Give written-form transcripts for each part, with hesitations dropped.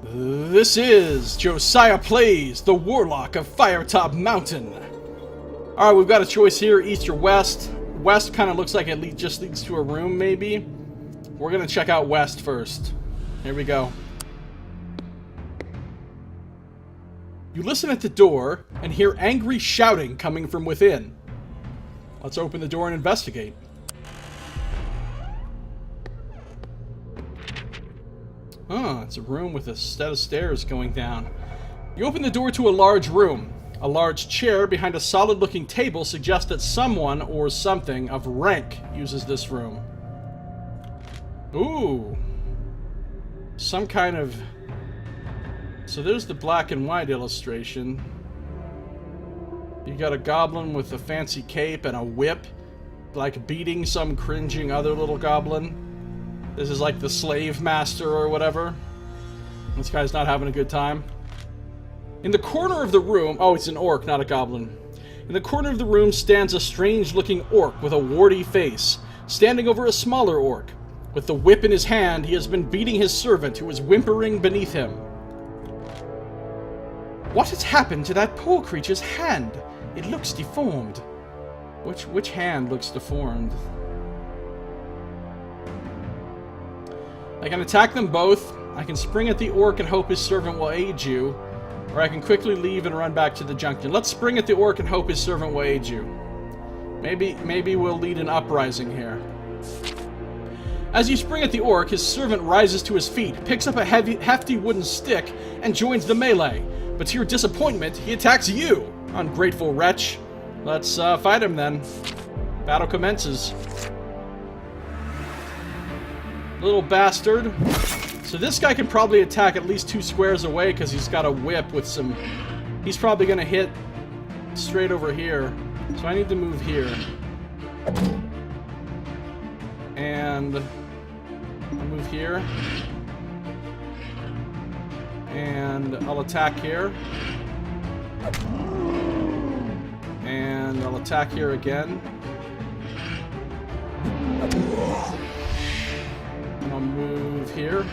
This is Josiah Plays, the Warlock of Firetop Mountain. Alright, we've got a choice here, east or west. West kind of looks like it just leads to a room, maybe. We're going to check out west first. Here we go. You listen at the door and hear angry shouting coming from within. Let's open the door and investigate. Oh, it's a room with a set of stairs going down. You open the door to a large room. A large chair behind a solid-looking table suggests that someone or something of rank uses this room. Ooh. Some kind of... So there's the black and white illustration. You got a goblin with a fancy cape and a whip, like beating some cringing other little goblin. This is like the slave master or whatever. This guy's not having a good time. In the corner of the room... Oh, it's an orc, not a goblin. In the corner of the room stands a strange-looking orc with a warty face, standing over a smaller orc. With the whip in his hand, he has been beating his servant, who is whimpering beneath him. What has happened to that poor creature's hand? It looks deformed. Which hand looks deformed? I can attack them both. I can spring at the orc and hope his servant will aid you. Or I can quickly leave and run back to the junction. Let's spring at the orc and hope his servant will aid you. Maybe we'll lead an uprising here. As you spring at the orc, his servant rises to his feet, picks up a hefty wooden stick, and joins the melee. But to your disappointment, he attacks you, ungrateful wretch. Let's fight him then. Battle commences. Little bastard. So this guy can probably attack at least 2 squares away because he's got a whip with some... He's probably going to hit straight over here. So I need to move here. And I'll move here. And I'll attack here. And I'll attack here again. And I'll move here.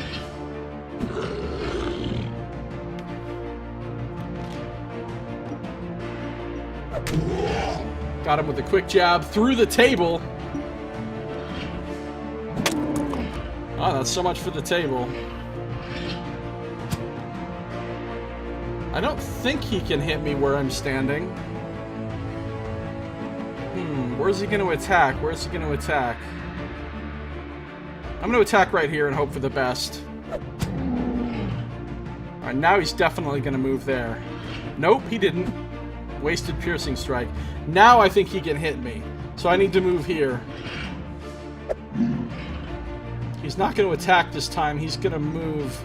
Got him with a quick jab through the table. Oh, that's so much for the table. I don't think he can hit me where I'm standing. Where's he going to attack? Where's he going to attack? I'm going to attack right here and hope for the best. Alright, now he's definitely going to move there. Nope, he didn't. Wasted piercing strike. Now I think he can hit me. So I need to move here. He's not going to attack this time. He's going to move...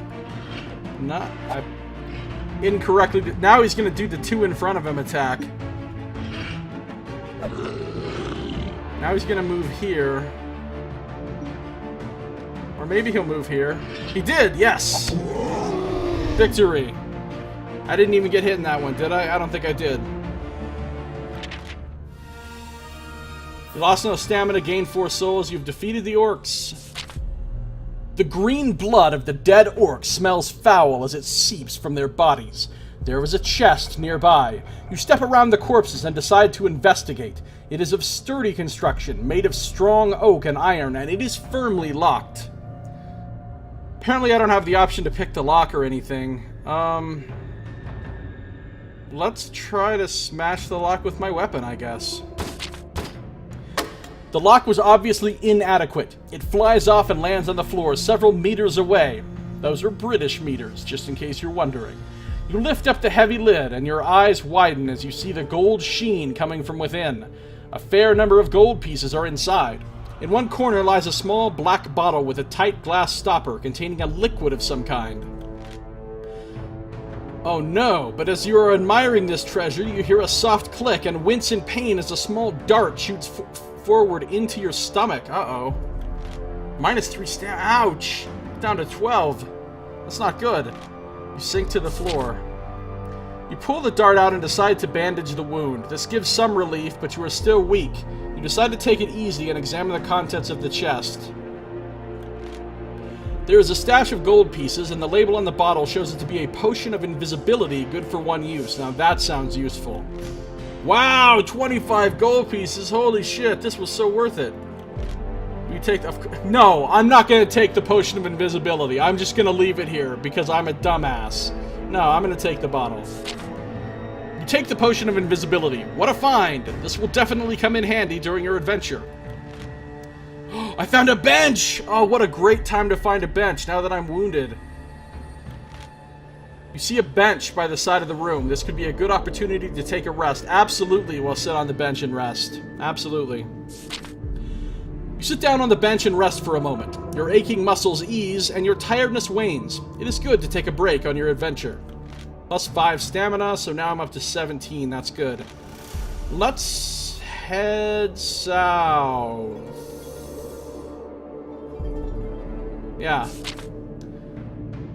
incorrectly. Now he's going to do the 2 in front of him attack. Now he's going to move here. Or maybe he'll move here. He did! Yes! Victory! I didn't even get hit in that one, did I? I don't think I did. You lost no stamina, gained 4 souls. You've defeated the orcs. The green blood of the dead orcs smells foul as it seeps from their bodies. There is a chest nearby. You step around the corpses and decide to investigate. It is of sturdy construction, made of strong oak and iron, and it is firmly locked. Apparently I don't have the option to pick the lock or anything. Let's try to smash the lock with my weapon, I guess. The lock was obviously inadequate. It flies off and lands on the floor several meters away. Those are British meters, just in case you're wondering. You lift up the heavy lid, and your eyes widen as you see the gold sheen coming from within. A fair number of gold pieces are inside. In one corner lies a small black bottle with a tight glass stopper containing a liquid of some kind. Oh no, but as you are admiring this treasure, you hear a soft click and wince in pain as a small dart shoots forward into your stomach. Uh-oh. -3 stamina. Ouch! Down to 12. That's not good. You sink to the floor. You pull the dart out and decide to bandage the wound. This gives some relief, but you are still weak. You decide to take it easy and examine the contents of the chest. There is a stash of gold pieces, and the label on the bottle shows it to be a potion of invisibility, good for one use. Now that sounds useful. Wow, 25 gold pieces. Holy shit, this was so worth it. You take the... No, I'm not going to take the potion of invisibility. I'm just going to leave it here because I'm a dumbass. No, I'm going to take the bottle. You take the potion of invisibility. What a find! This will definitely come in handy during your adventure. I found a bench! Oh, what a great time to find a bench now that I'm wounded. You see a bench by the side of the room. This could be a good opportunity to take a rest. Absolutely, we'll sit on the bench and rest. Absolutely. You sit down on the bench and rest for a moment. Your aching muscles ease, and your tiredness wanes. It is good to take a break on your adventure. Plus 5 stamina, so now I'm up to 17. That's good. Let's head south. Yeah.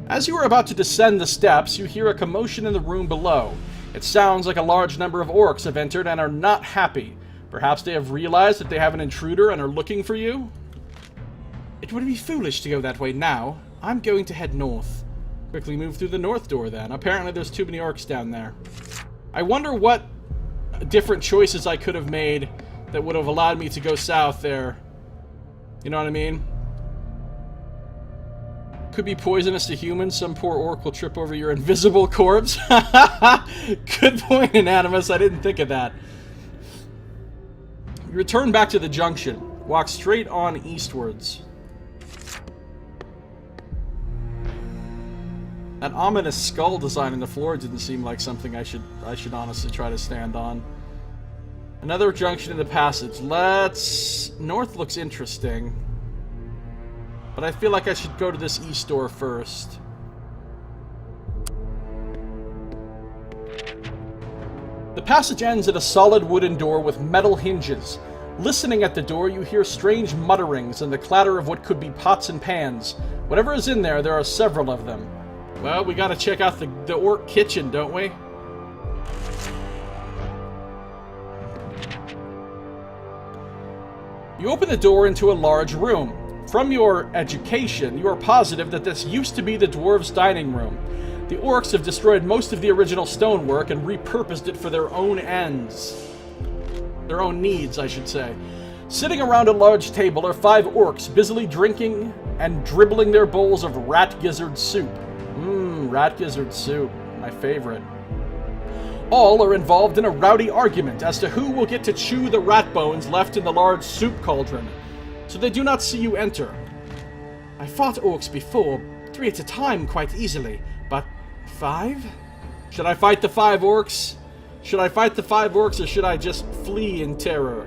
As you are about to descend the steps, you hear a commotion in the room below. It sounds like a large number of orcs have entered and are not happy. Perhaps they have realized that they have an intruder and are looking for you? It would be foolish to go that way now. I'm going to head north. Quickly move through the north door then. Apparently there's too many orcs down there. I wonder what different choices I could have made that would have allowed me to go south there. You know what I mean? Could be poisonous to humans. Some poor orc will trip over your invisible corpse. Good point, Anonymous. I didn't think of that. You return back to the junction. Walk straight on eastwards. That ominous skull design in the floor didn't seem like something I should honestly try to stand on. Another junction in the passage. North looks interesting. But I feel like I should go to this east door first. The passage ends at a solid wooden door with metal hinges. Listening at the door, you hear strange mutterings and the clatter of what could be pots and pans. Whatever is in there, there are several of them. Well, we gotta check out the orc kitchen, don't we? You open the door into a large room. From your education, you are positive that this used to be the dwarves' dining room. The orcs have destroyed most of the original stonework and repurposed it for their own ends. Their own needs, I should say. Sitting around a large table are 5 orcs busily drinking and dribbling their bowls of rat gizzard soup. Rat gizzard soup. My favorite. All are involved in a rowdy argument as to who will get to chew the rat bones left in the large soup cauldron, so they do not see you enter. I fought orcs before, 3 at a time quite easily, but 5? Should I fight the 5 orcs? Should I fight the 5 orcs, or should I just flee in terror?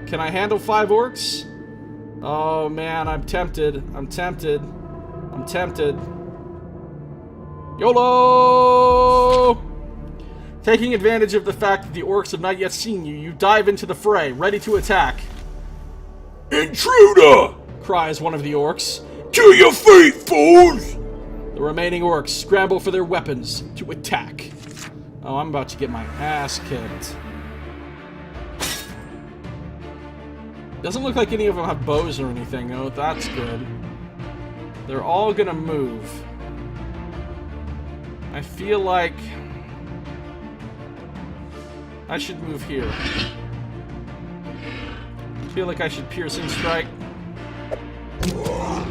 Can I handle 5 orcs? Oh man, I'm tempted. I'm tempted. I'm tempted. YOLO! Taking advantage of the fact that the orcs have not yet seen you, you dive into the fray, ready to attack. Intruder! Cries one of the orcs. To your feet, fools! The remaining orcs scramble for their weapons to attack. Oh, I'm about to get my ass kicked. Doesn't look like any of them have bows or anything, though. That's good. They're all gonna move. I feel like I should move here. I feel like I should piercing strike. I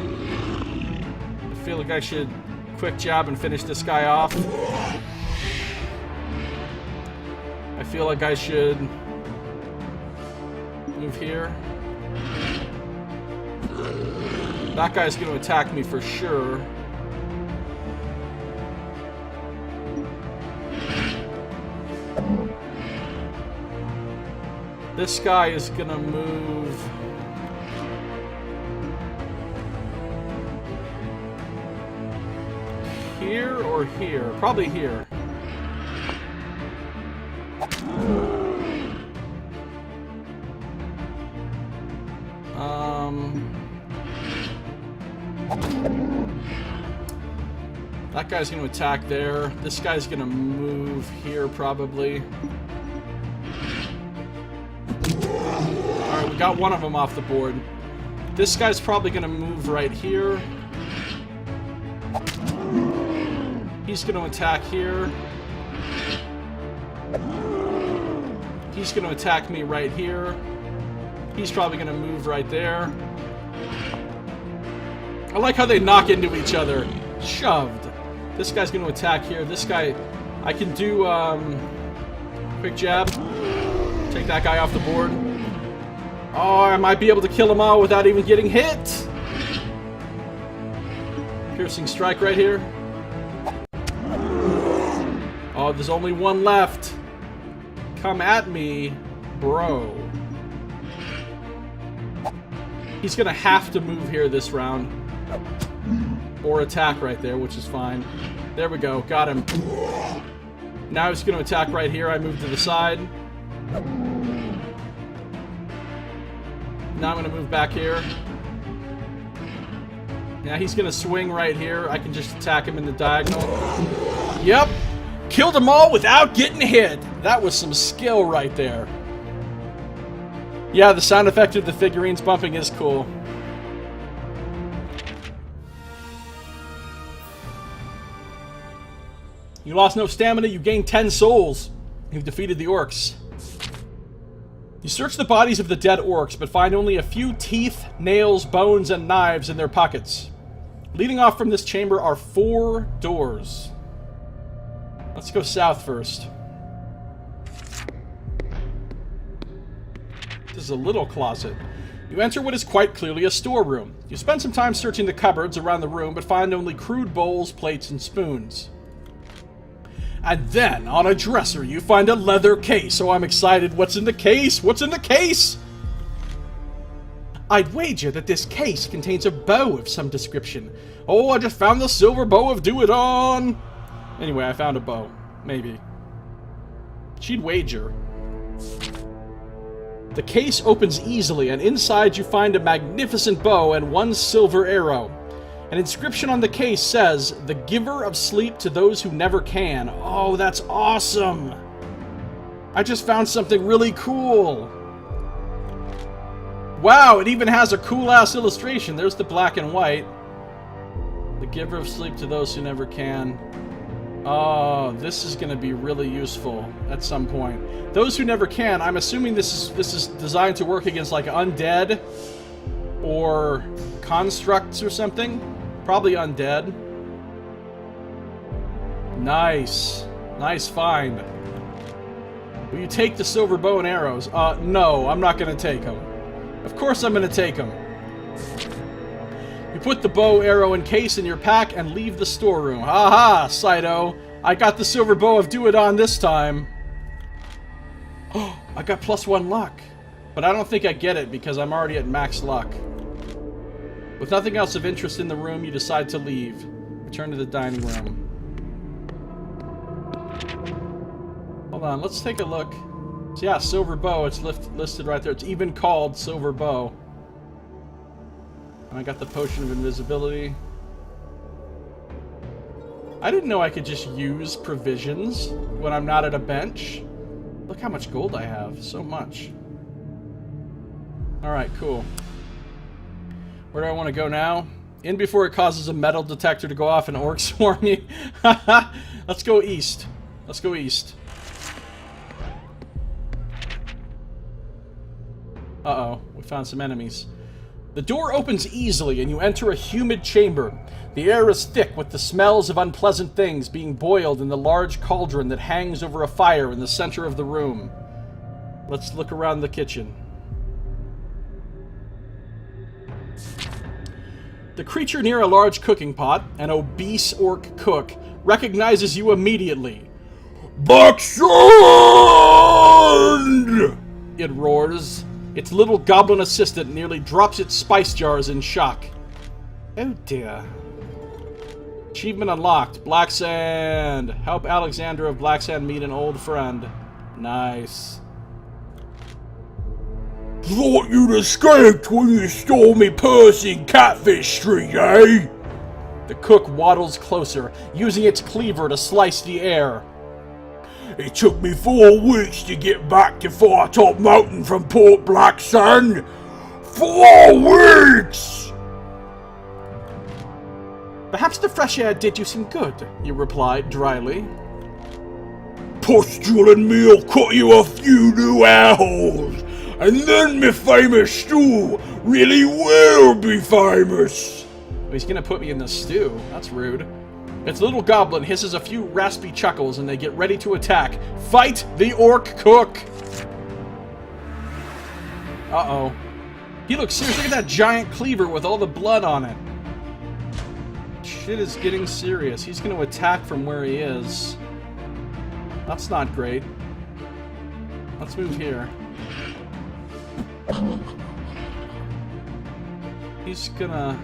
feel like I should quick jab and finish this guy off. I feel like I should move here. That guy's going to attack me for sure. This guy is going to move here or here? Probably here. That guy's going to attack there. This guy's going to move here probably. Alright, we got one of them off the board. This guy's probably going to move right here. He's going to attack here. He's going to attack me right here. He's probably going to move right there. I like how they knock into each other. Shoved. This guy's going to attack here. This guy, I can do quick jab. Take that guy off the board. Oh, I might be able to kill them all without even getting hit. Piercing strike right here. Oh, there's only one left. Come at me, bro. He's gonna have to move here this round. Or attack right there, which is fine. There we go, got him. Now he's gonna attack right here. I move to the side. Now I'm gonna move back here. Now he's gonna swing right here. I can just attack him in the diagonal. Yep! Killed them all without getting hit! That was some skill right there. Yeah, the sound effect of the figurines bumping is cool. You lost no stamina, you gained 10 souls. You've defeated the orcs. You search the bodies of the dead orcs, but find only a few teeth, nails, bones, and knives in their pockets. Leading off from this chamber are 4 doors. Let's go south first. This is a little closet. You enter what is quite clearly a storeroom. You spend some time searching the cupboards around the room, but find only crude bowls, plates, and spoons. And then, on a dresser, you find a leather case. Oh, I'm excited. What's in the case? What's in the case? I'd wager that this case contains a bow of some description. Oh, I just found the silver bow of Do-It-On. Anyway, I found a bow. Maybe. She'd wager. The case opens easily, and inside you find a magnificent bow and 1 silver arrow. An inscription on the case says, "The giver of sleep to those who never can." Oh, that's awesome! I just found something really cool! Wow, it even has a cool-ass illustration. There's the black and white. The giver of sleep to those who never can. Oh, this is going to be really useful at some point. Those who never can, I'm assuming this is designed to work against like undead or constructs or something. Probably undead. Nice. Nice find. Will you take the silver bow and arrows? No, I'm not going to take them. Of course I'm going to take them. You put the bow, arrow, and case in your pack and leave the storeroom. Haha, Saito. I got the silver bow of Do-It-On this time. Oh, I got +1 luck. But I don't think I get it because I'm already at max luck. With nothing else of interest in the room, you decide to leave. Return to the dining room. Hold on, let's take a look. So yeah, silver bow, it's listed right there. It's even called silver bow. And I got the potion of invisibility. I didn't know I could just use provisions when I'm not at a bench. Look how much gold I have. So much. Alright, cool. Where do I want to go now? In before it causes a metal detector to go off and orcs swarm me. Let's go east. Let's go east. Uh-oh. We found some enemies. The door opens easily and you enter a humid chamber. The air is thick with the smells of unpleasant things being boiled in the large cauldron that hangs over a fire in the center of the room. Let's look around the kitchen. The creature near a large cooking pot, an obese orc cook, recognizes you immediately. Backsand! It roars. Its little goblin assistant nearly drops its spice jars in shock. Oh dear. Achievement unlocked. Black Sand. Help Alexander of Black Sand meet an old friend. Nice. Thought you'd escaped when you stole me purse in Catfish Street, eh? The cook waddles closer, using its cleaver to slice the air. It took me 4 weeks to get back to Firetop Mountain from Port Black Sand. 4 weeks! Perhaps the fresh air did you some good, you replied dryly. Pustule and me'll cut you a few new air holes, and then me famous stew really will be famous. He's gonna put me in the stew. That's rude. Its little goblin hisses a few raspy chuckles and they get ready to attack. Fight the orc cook! Uh-oh. He looks serious. Look at that giant cleaver with all the blood on it. Shit is getting serious. He's gonna attack from where he is. That's not great. Let's move here. He's gonna...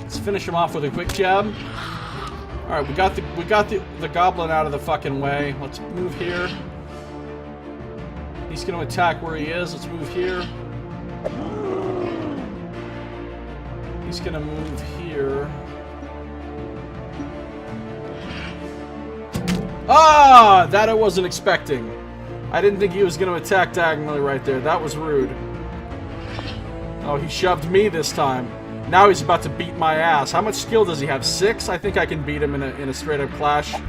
Let's finish him off with a quick jab. Alright, we got the goblin out of the fucking way. Let's move here. He's gonna attack where he is. Let's move here. He's gonna move here. Ah! That I wasn't expecting. I didn't think he was gonna attack diagonally right there. That was rude. Oh, he shoved me this time. Now he's about to beat my ass. How much skill does he have? 6? I think I can beat him in a straight-up clash. I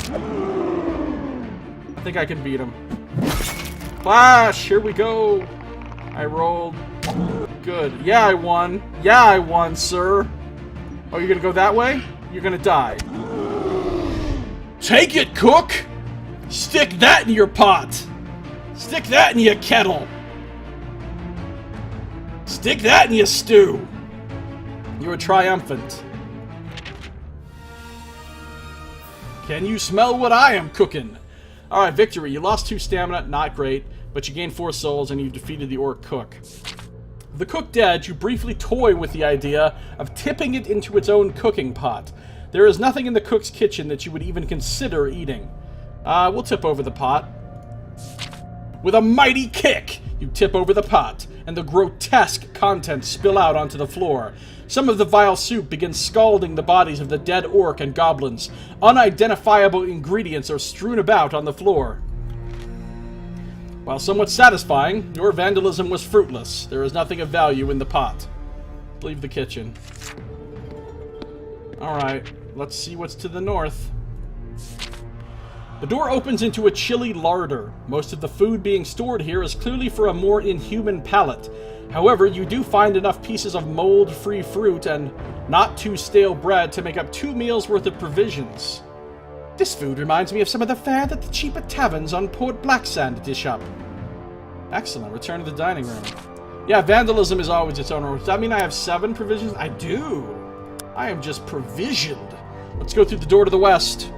think I can beat him. Clash! Here we go! I rolled. Good. Yeah, I won. Yeah, I won, sir. Oh, you're gonna go that way? You're gonna die. Take it, cook! Stick that in your pot! Stick that in your kettle! Stick that in your stew! You are triumphant. Can you smell what I am cooking? Alright, victory. You lost 2 stamina, not great, but you gained 4 souls and you defeated the orc cook. The cook dead, you briefly toy with the idea of tipping it into its own cooking pot. There is nothing in the cook's kitchen that you would even consider eating. We'll tip over the pot. With a mighty kick, you tip over the pot, and the grotesque contents spill out onto the floor. Some of the vile soup begins scalding the bodies of the dead orc and goblins. Unidentifiable ingredients are strewn about on the floor. While somewhat satisfying, your vandalism was fruitless. There is nothing of value in the pot. Leave the kitchen. Alright, let's see what's to the north. The door opens into a chilly larder. Most of the food being stored here is clearly for a more inhuman palate. However, you do find enough pieces of mold-free fruit and not too stale bread to make up 2 meals worth of provisions. This food reminds me of some of the fare that the cheaper taverns on Port Blacksand dish up. Excellent. Return to the dining room. Yeah, vandalism is always its own rule. Does that mean I have 7 provisions? I do. I am just provisioned. Let's go through the door to the west.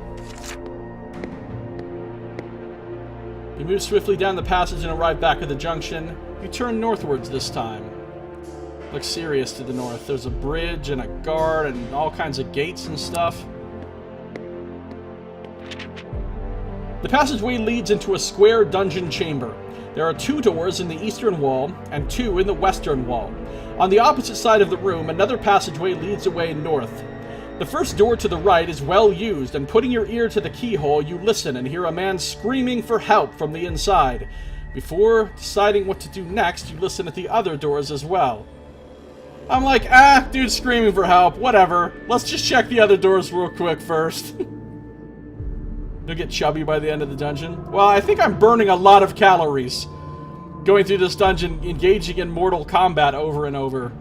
You move swiftly down the passage and arrive back at the junction. You turn northwards this time. Looks serious to the north. There's a bridge and a guard and all kinds of gates and stuff. The passageway leads into a square dungeon chamber. There are 2 doors in the eastern wall and 2 in the western wall. On the opposite side of the room, another passageway leads away north. The first door to the right is well used, and putting your ear to the keyhole, you listen and hear a man screaming for help from the inside. Before deciding what to do next, you listen at the other doors as well. I'm like, dude screaming for help, whatever. Let's just check the other doors real quick first. You'll get chubby by the end of the dungeon. Well, I think I'm burning a lot of calories going through this dungeon, engaging in mortal combat over and over.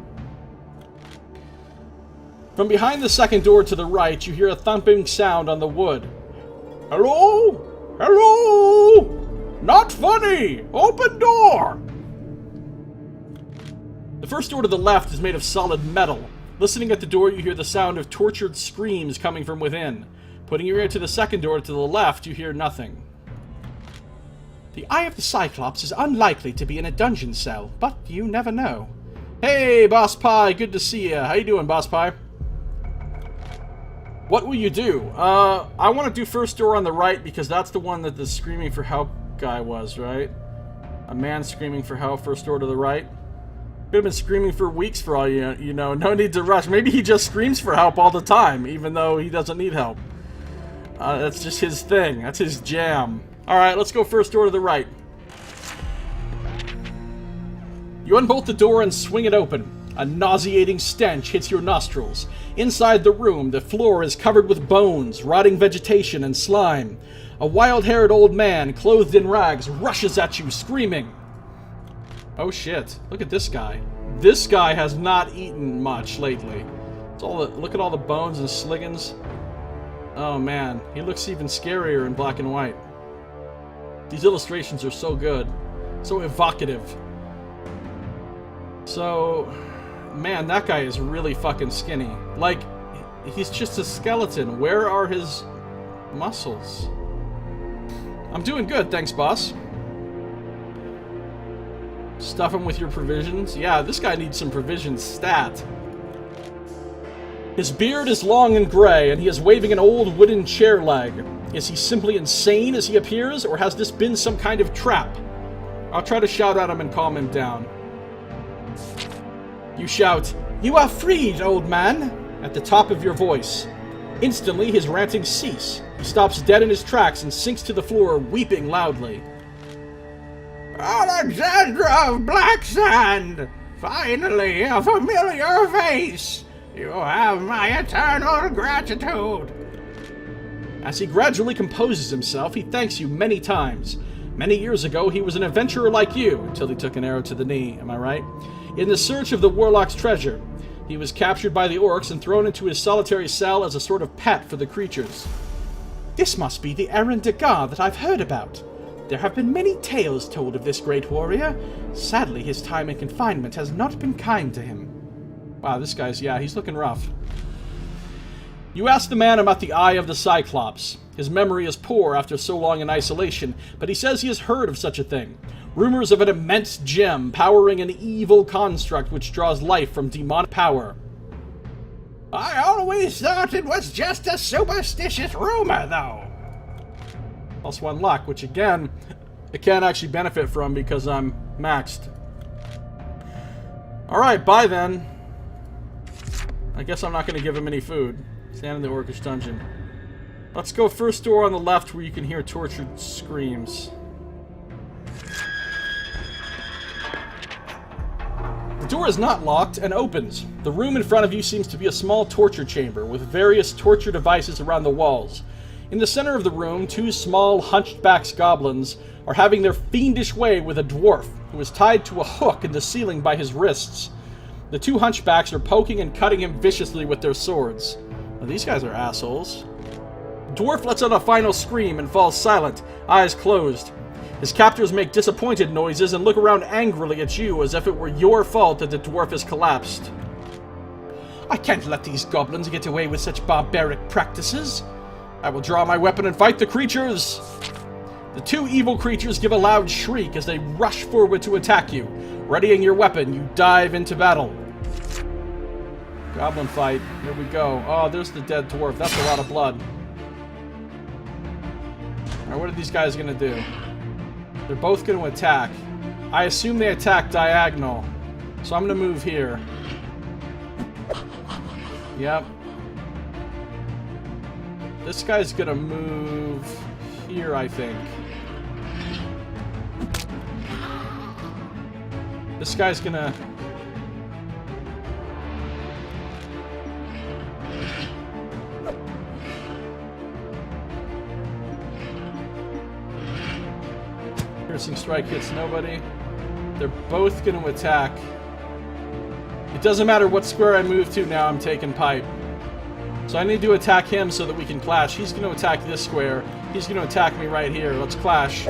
From behind the second door to the right, you hear a thumping sound on the wood. Hello? Hello? Not funny! Open door! The first door to the left is made of solid metal. Listening at the door, you hear the sound of tortured screams coming from within. Putting your ear to the second door to the left, you hear nothing. The Eye of the Cyclops is unlikely to be in a dungeon cell, but you never know. Hey, Boss Pie, good to see ya. How you doing, Boss Pie? What will you do? I want to do first door on the right because that's the one that the screaming for help guy was, right? A man screaming for help, first door to the right. Could have been screaming for weeks for all you know. No need to rush. Maybe he just screams for help all the time, even though he doesn't need help. That's just his thing. That's his jam. Alright, let's go first door to the right. You unbolt the door and swing it open. A nauseating stench hits your nostrils. Inside the room, the floor is covered with bones, rotting vegetation, and slime. A wild-haired old man, clothed in rags, rushes at you, screaming. Oh shit, look at this guy. This guy has not eaten much lately. Look at all the bones and sliggins. Oh man, he looks even scarier in black and white. These illustrations are so good. So evocative. So, man, that guy is really fucking skinny. Like, he's just a skeleton. Where are his muscles? I'm doing good, thanks, boss. Stuff him with your provisions. Yeah, this guy needs some provisions stat. His beard is long and gray, and he is waving an old wooden chair leg. Is he simply insane as he appears, or has this been some kind of trap? I'll try to shout at him and calm him down. You shout, "You are freed, old man," at the top of your voice. Instantly, his rantings cease. He stops dead in his tracks and sinks to the floor, weeping loudly. "Alexandra of Black Sand! Finally, a familiar face! You have my eternal gratitude!" As he gradually composes himself, he thanks you many times. Many years ago, he was an adventurer like you, until he took an arrow to the knee, am I right? In the search of the Warlock's treasure. He was captured by the orcs and thrown into his solitary cell as a sort of pet for the creatures. This must be the Aaron Dagar that I've heard about. There have been many tales told of this great warrior. Sadly, his time in confinement has not been kind to him. Wow, this guy's, yeah, he's looking rough. You ask the man about the Eye of the Cyclops. His memory is poor after so long in isolation, but he says he has heard of such a thing. Rumors of an immense gem powering an evil construct which draws life from demonic power. I always thought it was just a superstitious rumor, though. Plus 1 luck, which again, I can't actually benefit from because I'm maxed. Alright, bye then. I guess I'm not going to give him any food. Stand in the orcish dungeon. Let's go first door on the left where you can hear tortured screams. The door is not locked and opens. The room in front of you seems to be a small torture chamber with various torture devices around the walls. In the center of the room, 2 small hunchback goblins are having their fiendish way with a dwarf who is tied to a hook in the ceiling by his wrists. The 2 hunchbacks are poking and cutting him viciously with their swords. Well, these guys are assholes. Dwarf lets out a final scream and falls silent, eyes closed. His captors make disappointed noises and look around angrily at you as if it were your fault that the dwarf has collapsed. I can't let these goblins get away with such barbaric practices. I will draw my weapon and fight the creatures. The 2 evil creatures give a loud shriek as they rush forward to attack you. Readying your weapon, you dive into battle. Goblin fight. Here we go. Oh, there's the dead dwarf. That's a lot of blood. Alright, what are these guys going to do? They're both going to attack. I assume they attack diagonal. So I'm going to move here. Yep. This guy's going to move here, I think. This guy's going to... Piercing strike hits nobody. They're both going to attack. It doesn't matter what square I move to now, I'm taking pipe. So I need to attack him so that we can clash. He's going to attack this square. He's going to attack me right here. Let's clash.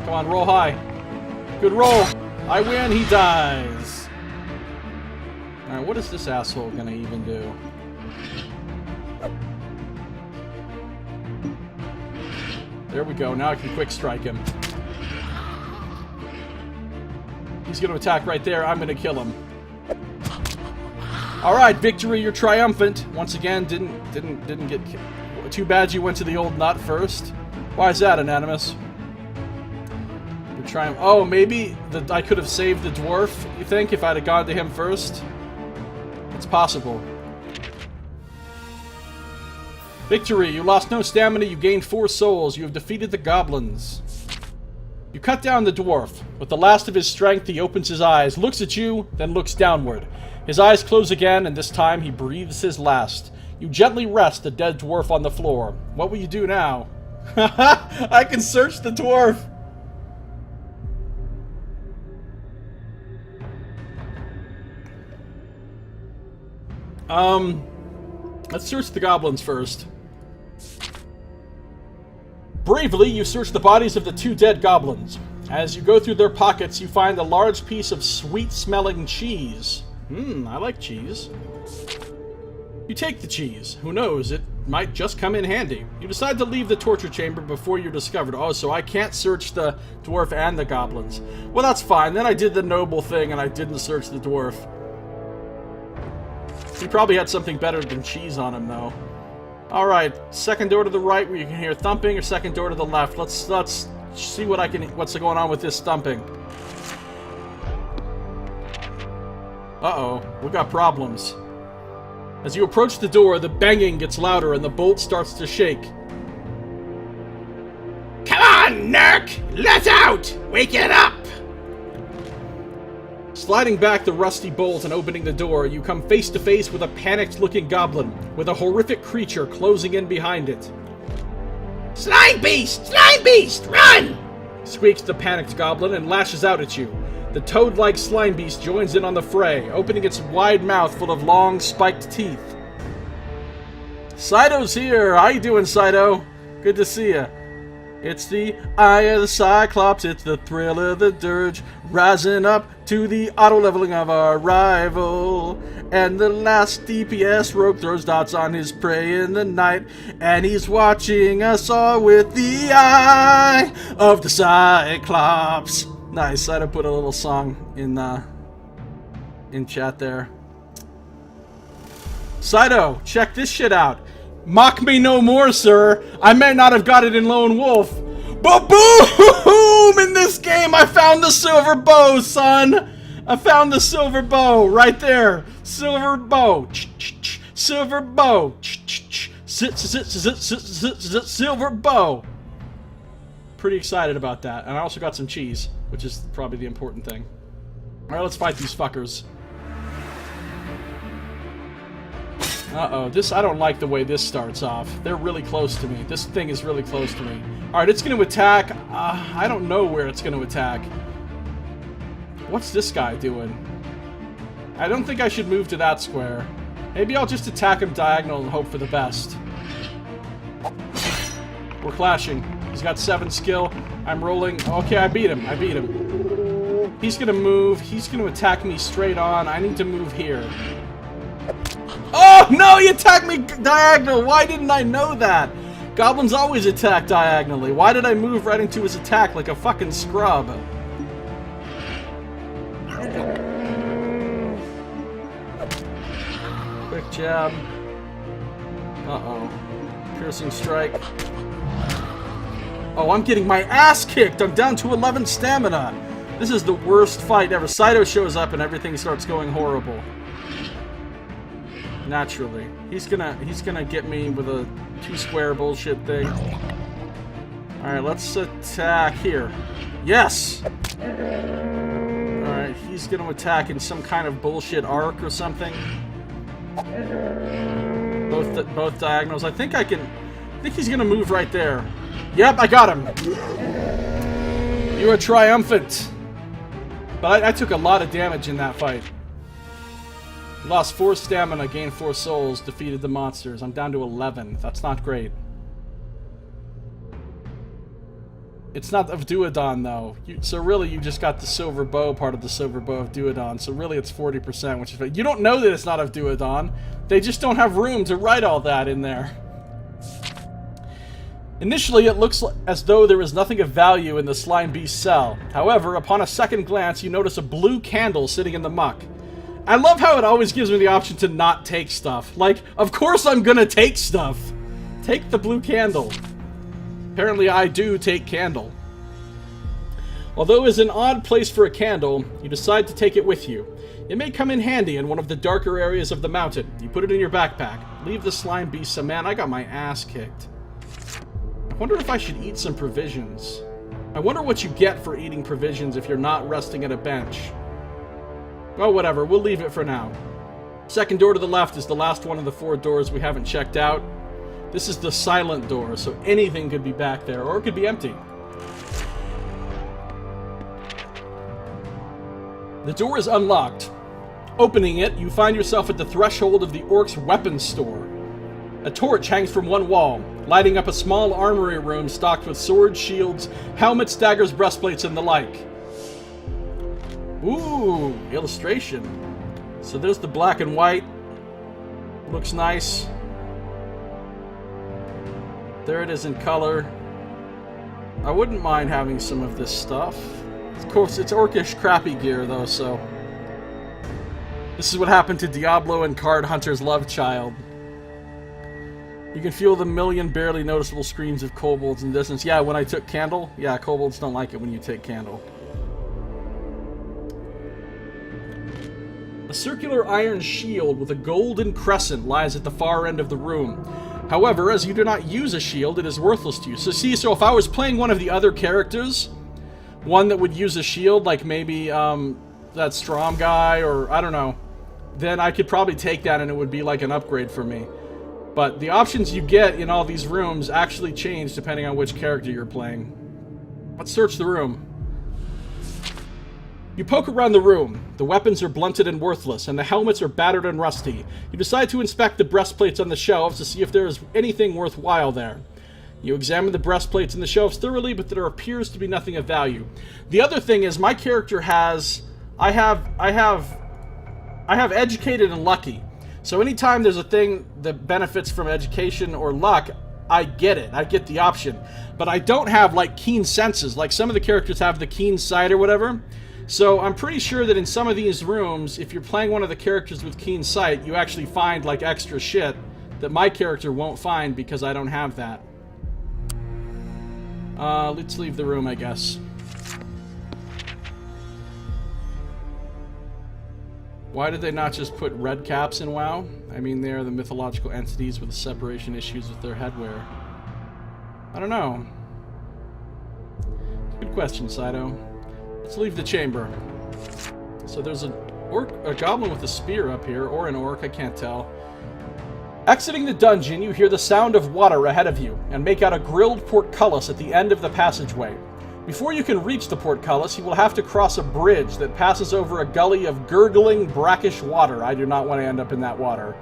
Come on, roll high. Good roll. I win, he dies. Alright, what is this asshole going to even do? There we go. Now I can quick strike him. He's going to attack right there. I'm going to kill him. All right, victory. You're triumphant. Once again, didn't get killed. Too bad you went to the old nut first. Why is that, Anonymous? You're trying. Oh, maybe I could have saved the dwarf. You think if I'd have gone to him first? It's possible. Victory! You lost no stamina, you gained 4 souls. You have defeated the goblins. You cut down the dwarf. With the last of his strength, he opens his eyes, looks at you, then looks downward. His eyes close again, and this time he breathes his last. You gently rest the dead dwarf on the floor. What will you do now? I can search the dwarf! Let's search the goblins first. Bravely, you search the bodies of the 2 dead goblins. As you go through their pockets, you find a large piece of sweet-smelling cheese. I like cheese. You take the cheese. Who knows, it might just come in handy. You decide to leave the torture chamber before you're discovered. Oh, so I can't search the dwarf and the goblins. Well, that's fine. Then I did the noble thing and I didn't search the dwarf. He probably had something better than cheese on him, though. Alright, second door to the right where you can hear thumping, or second door to the left. Let's see what's going on with this thumping. Uh-oh, we got problems. As you approach the door, the banging gets louder and the bolt starts to shake. Come on, Nerk! Let out! Wake it up! Sliding back the rusty bolt and opening the door, you come face to face with a panicked-looking goblin, with a horrific creature closing in behind it. Slime beast! Slime beast! Run! Squeaks the panicked goblin and lashes out at you. The toad-like slime beast joins in on the fray, opening its wide mouth full of long, spiked teeth. Cyto's here! How you doing, Cyto? Good to see ya. It's the eye of the Cyclops, it's the thrill of the dirge, rising up to the auto-leveling of our rival. And the last DPS rogue throws dots on his prey in the night, and he's watching us all with the eye of the Cyclops. Nice, I'd have put a little song in chat there. Cyto, check this shit out. Mock me no more, sir. I may not have got it in Lone Wolf. But boom! In this game, I found the silver bow, son. I found the silver bow right there. Silver bow. Silver bow. Silver bow. Pretty excited about that. And I also got some cheese, which is probably the important thing. Alright, let's fight these fuckers. Uh-oh, I don't like the way this starts off. They're really close to me. This thing is really close to me. Alright, it's going to attack. I don't know where it's going to attack. What's this guy doing? I don't think I should move to that square. Maybe I'll just attack him diagonal and hope for the best. We're clashing. He's got 7 skill. I'm rolling. Okay, I beat him. He's going to move. He's going to attack me straight on. I need to move here. Oh, no, he attacked me diagonal. Why didn't I know that? Goblins always attack diagonally. Why did I move right into his attack like a fucking scrub? Quick jab. Uh-oh. Piercing strike. Oh, I'm getting my ass kicked. I'm down to 11 stamina. This is the worst fight ever. Cyto shows up and everything starts going horrible. Naturally. He's gonna get me with a 2-square bullshit thing. Alright, let's attack here. Yes! Alright, he's gonna attack in some kind of bullshit arc or something. Both diagonals. I think he's gonna move right there. Yep, I got him! You are triumphant! But I took a lot of damage in that fight. Lost 4 stamina, gained 4 souls, defeated the monsters. I'm down to 11. That's not great. It's not of Duodon, though. So really, you just got the silver bow, part of the silver bow of Duodon. So really, it's 40%, which is... You don't know that it's not of Duodon. They just don't have room to write all that in there. Initially, it looks as though there is nothing of value in the slime beast cell. However, upon a second glance, you notice a blue candle sitting in the muck. I love how it always gives me the option to not take stuff. Like, of course I'm gonna take stuff. Take the blue candle. Apparently I do take candle. Although it is an odd place for a candle, you decide to take it with you. It may come in handy in one of the darker areas of the mountain. You put it in your backpack. Leave the slime beast some. Man, I got my ass kicked. I wonder if I should eat some provisions. I wonder what you get for eating provisions if you're not resting at a bench. Well, whatever. We'll leave it for now. Second door to the left is the last one of the 4 doors we haven't checked out. This is the silent door, so anything could be back there, or it could be empty. The door is unlocked. Opening it, you find yourself at the threshold of the orc's weapons store. A torch hangs from one wall, lighting up a small armory room stocked with swords, shields, helmets, daggers, breastplates, and the like. Ooh, illustration. So there's the black and white. Looks nice. There it is in color. I wouldn't mind having some of this stuff. Of course, it's orcish crappy gear, though, so... This is what happened to Diablo and Card Hunter's love child. You can feel the million barely noticeable screams of kobolds in the distance. Yeah, when I took Candle. Yeah, kobolds don't like it when you take Candle. A circular iron shield with a golden crescent lies at the far end of the room. However, as you do not use a shield, it is worthless to you. So if I was playing one of the other characters, one that would use a shield, like maybe that Strom guy, or I don't know, then I could probably take that and it would be like an upgrade for me. But the options you get in all these rooms actually change depending on which character you're playing. Let's search the room. You poke around the room. The weapons are blunted and worthless, and the helmets are battered and rusty. You decide to inspect the breastplates on the shelves to see if there is anything worthwhile there. You examine the breastplates and the shelves thoroughly, but there appears to be nothing of value. The other thing is, my character has... I have educated and lucky. So anytime there's a thing that benefits from education or luck, I get it. I get the option. But I don't have, like, keen senses. Like, some of the characters have the keen sight or whatever. So I'm pretty sure that in some of these rooms, if you're playing one of the characters with keen sight, you actually find, like, extra shit that my character won't find because I don't have that. Let's leave the room, I guess. Why did they not just put red caps in WoW? I mean, they are the mythological entities with separation issues with their headwear. I don't know. Good question, Saito. Let's leave the chamber. So there's a goblin with a spear up here, or an orc, I can't tell. Exiting the dungeon, you hear the sound of water ahead of you, and make out a grilled portcullis at the end of the passageway. Before you can reach the portcullis, you will have to cross a bridge that passes over a gully of gurgling, brackish water. I do not want to end up in that water.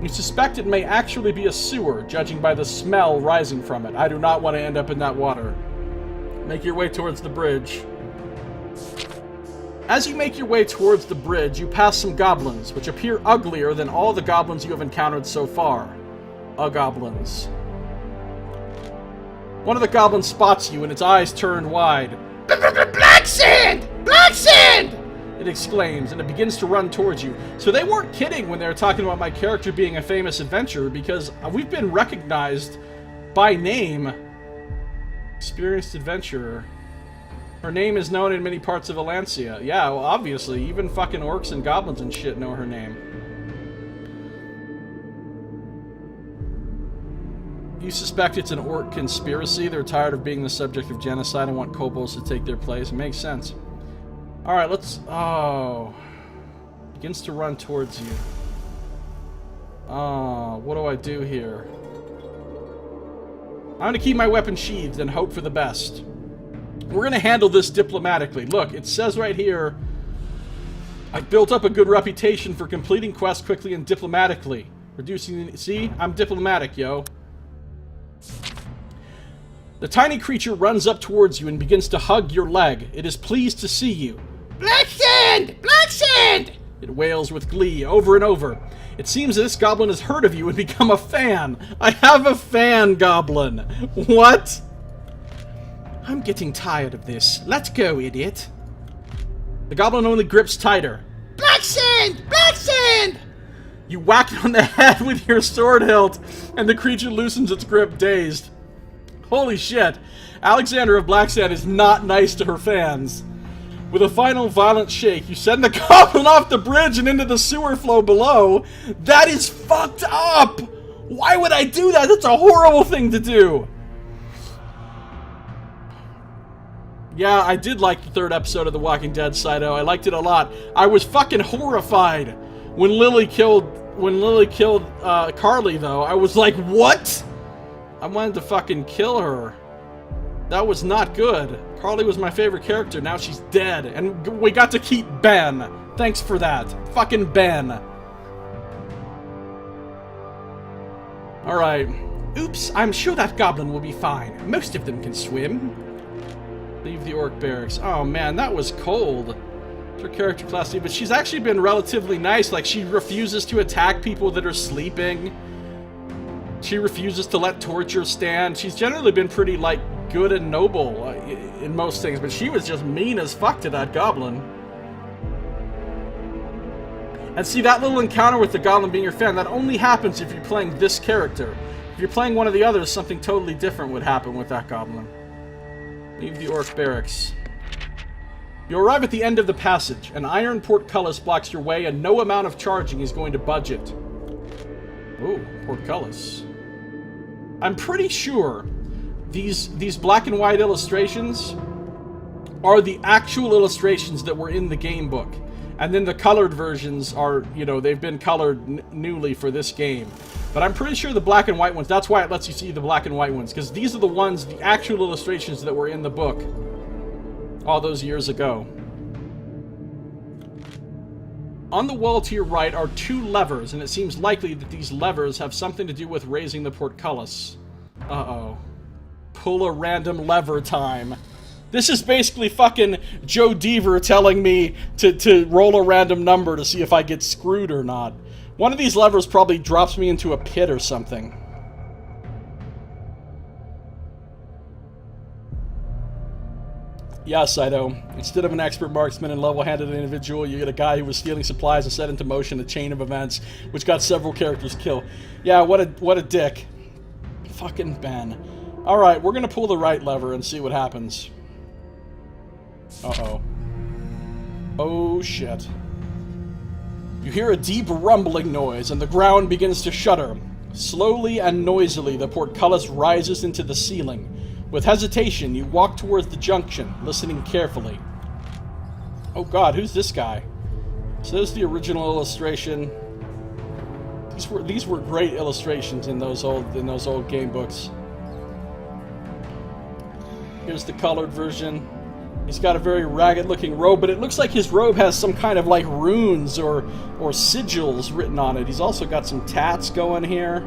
You suspect it may actually be a sewer, judging by the smell rising from it. I do not want to end up in that water. Make your way towards the bridge. As you make your way towards the bridge, you pass some goblins, which appear uglier than all the goblins you have encountered so far. Goblins. One of the goblins spots you and its eyes turn wide. Black sand! Black sand! It exclaims, and it begins to run towards you. So they weren't kidding when they were talking about my character being a famous adventurer, because we've been recognized by name. Experienced adventurer. Her name is known in many parts of Valencia. Yeah, well, obviously. Even fucking orcs and goblins and shit know her name. You suspect it's an orc conspiracy. They're tired of being the subject of genocide and want kobolds to take their place. It makes sense. Alright, let's... Oh. Begins to run towards you. Oh, what do I do here? I'm going to keep my weapon sheathed and hope for the best. We're going to handle this diplomatically. Look, it says right here, I've built up a good reputation for completing quests quickly and diplomatically. Reducing... See? I'm diplomatic, yo. The tiny creature runs up towards you and begins to hug your leg. It is pleased to see you. Black sand! Black sand! It wails with glee over and over. It seems this goblin has heard of you and become a fan. I have a fan, goblin. What? I'm getting tired of this. Let's go, idiot. The goblin only grips tighter. Black sand! Black sand! You whack it on the head with your sword hilt, and the creature loosens its grip, dazed. Holy shit. Alexander of Blacksand is not nice to her fans. With a final violent shake, you send the goblin off the bridge and into the sewer flow below. That is fucked up! Why would I do that? That's a horrible thing to do. Yeah, I did like the third episode of The Walking Dead, Saito. I liked it a lot. I was fucking horrified when Lily killed Carly, though. I was like, what? I wanted to fucking kill her. That was not good. Carly was my favorite character. Now she's dead. And we got to keep Ben. Thanks for that. Fucking Ben. Alright. Oops, I'm sure that goblin will be fine. Most of them can swim. Leave the orc barracks. Oh man, that was cold. Her character class, but she's actually been relatively nice. Like, she refuses to attack people that are sleeping. She refuses to let torture stand. She's generally been pretty, like, good and noble in most things, but she was just mean as fuck to that goblin. And see, that little encounter with the goblin being your fan, that only happens if you're playing this character. If you're playing one of the others, something totally different would happen with that goblin. Leave the orc barracks. You arrive at the end of the passage. An iron portcullis blocks your way, and no amount of charging is going to budge it. Ooh, portcullis. I'm pretty sure these black and white illustrations are the actual illustrations that were in the game book. And then the colored versions are, you know, they've been colored newly for this game. But I'm pretty sure the black and white ones, that's why it lets you see the black and white ones, because these are the ones, the actual illustrations that were in the book all those years ago. On the wall to your right are 2 levers, and it seems likely that these levers have something to do with raising the portcullis. Uh-oh. Pull a random lever time. This is basically fucking Joe Deaver telling me to roll a random number to see if I get screwed or not. One of these levers probably drops me into a pit or something. Yeah, Saito. Instead of an expert marksman and level-handed individual, you get a guy who was stealing supplies and set into motion a chain of events, which got several characters killed. Yeah, what a dick. Fucking Ben. Alright, we're gonna pull the right lever and see what happens. Uh-oh. Oh, shit. You hear a deep rumbling noise, and the ground begins to shudder. Slowly and noisily, the portcullis rises into the ceiling. With hesitation, you walk towards the junction, listening carefully. Oh god, who's this guy? So there's the original illustration. These were great illustrations in those old game books. Here's the colored version. He's got a very ragged-looking robe, but it looks like his robe has some kind of, like, runes or sigils written on it. He's also got some tats going here.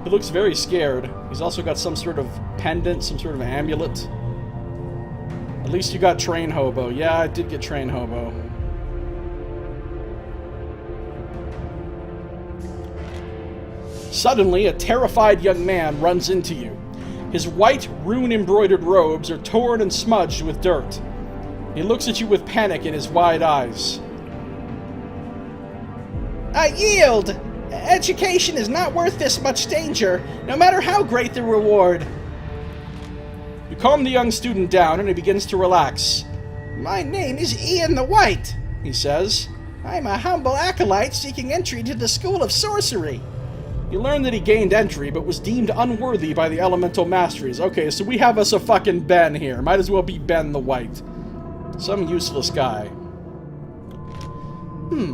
He looks very scared. He's also got some sort of pendant, some sort of amulet. At least you got Train Hobo. Yeah, I did get Train Hobo. Suddenly, a terrified young man runs into you. His white, rune-embroidered robes are torn and smudged with dirt. He looks at you with panic in his wide eyes. Yield! Education is not worth this much danger, no matter how great the reward. You calm the young student down, and he begins to relax. My name is Ian the White, he says. I'm a humble acolyte seeking entry to the School of Sorcery. You learn that he gained entry, but was deemed unworthy by the elemental masteries. Okay, so we have us a fucking Ben here. Might as well be Ben the White. Some useless guy.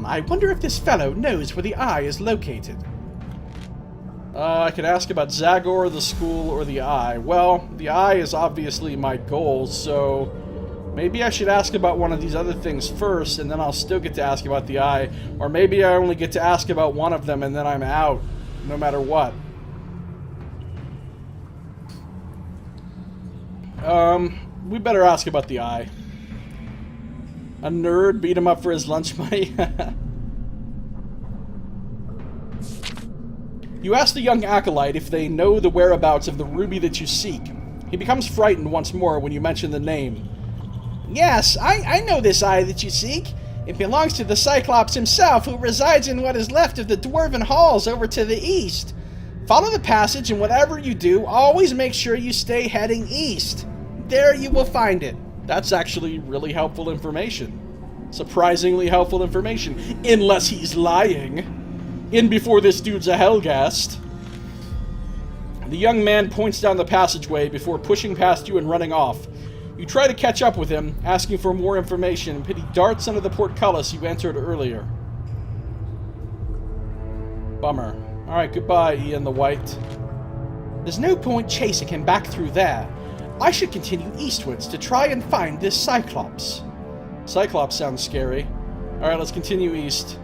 I wonder if this fellow knows where the eye is located. I could ask about Zagor, the school, or the eye. Well, the eye is obviously my goal, so maybe I should ask about one of these other things first, and then I'll still get to ask about the eye. Or maybe I only get to ask about one of them, and then I'm out, no matter what. We better ask about the eye. A nerd beat him up for his lunch money. You ask the young acolyte if they know the whereabouts of the ruby that you seek. He becomes frightened once more when you mention the name. Yes, I know this eye that you seek. It belongs to the Cyclops himself, who resides in what is left of the dwarven halls over to the east. Follow the passage, and whatever you do, always make sure you stay heading east. There you will find it. That's actually really helpful information. Surprisingly helpful information. Unless he's lying. In before this dude's a Hellgast. The young man points down the passageway before pushing past you and running off. You try to catch up with him, asking for more information, but he darts under the portcullis you entered earlier. Bummer. Alright, goodbye, Ian the White. There's no point chasing him back through there. I should continue eastwards to try and find this Cyclops. Cyclops sounds scary. Alright, let's continue east.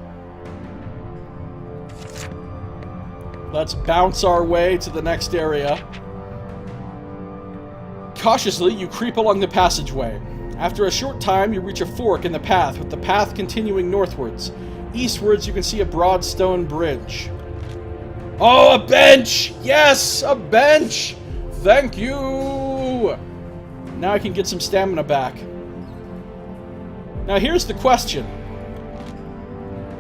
Let's bounce our way to the next area. Cautiously, you creep along the passageway. After a short time, you reach a fork in the path, with the path continuing northwards. Eastwards, you can see a broad stone bridge. Oh, a bench! Yes, a bench! Thank you! Now I can get some stamina back. Now here's the question.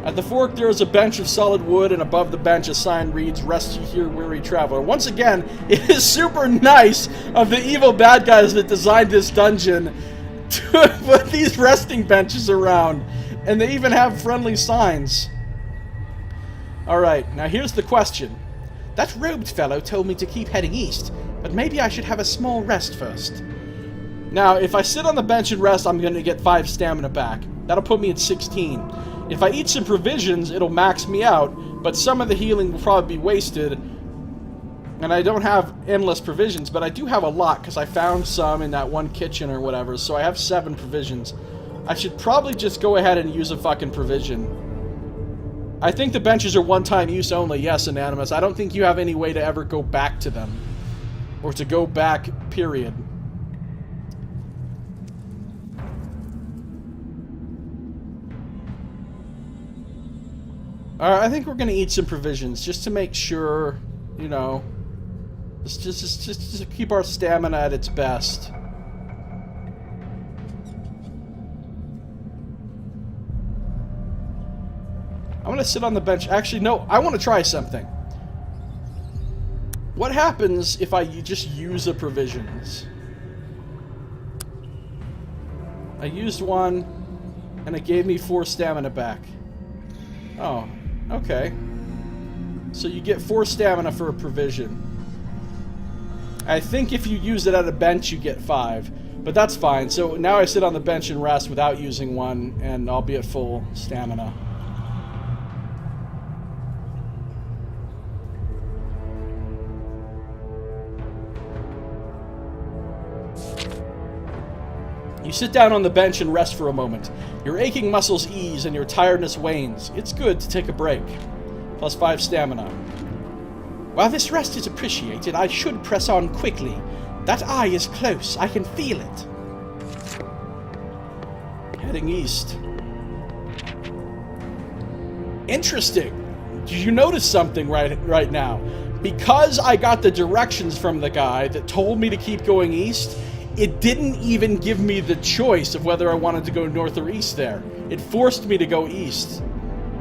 At the fork, there is a bench of solid wood, and above the bench a sign reads, "Rest ye here, weary traveler." Once again, it is super nice of the evil bad guys that designed this dungeon to put these resting benches around. And they even have friendly signs. Alright, now here's the question. That robed fellow told me to keep heading east, but maybe I should have a small rest first. Now, if I sit on the bench and rest, I'm going to get 5 stamina back. That'll put me at 16. If I eat some provisions, it'll max me out, but some of the healing will probably be wasted. And I don't have endless provisions, but I do have a lot, because I found some in that one kitchen or whatever, so I have 7 provisions. I should probably just go ahead and use a fucking provision. I think the benches are one-time use only, yes, Anonymous. I don't think you have any way to ever go back to them. Or to go back, period. Alright, I think we're gonna eat some provisions, just to make sure, you know, just to keep our stamina at its best. I'm gonna sit on the bench. Actually, no, I want to try something. What happens if I just use the provisions? I used one, and it gave me 4 stamina back. Oh, okay. So you get 4 stamina for a provision. I think if you use it at a bench, you get 5. But that's fine. So now I sit on the bench and rest without using one, and I'll be at full stamina. You sit down on the bench and rest for a moment. Your aching muscles ease and your tiredness wanes. It's good to take a break. Plus 5 stamina. While this rest is appreciated, I should press on quickly. That eye is close. I can feel it. Heading east. Interesting. Did you notice something right now? Because I got the directions from the guy that told me to keep going east, it didn't even give me the choice of whether I wanted to go north or east there. It forced me to go east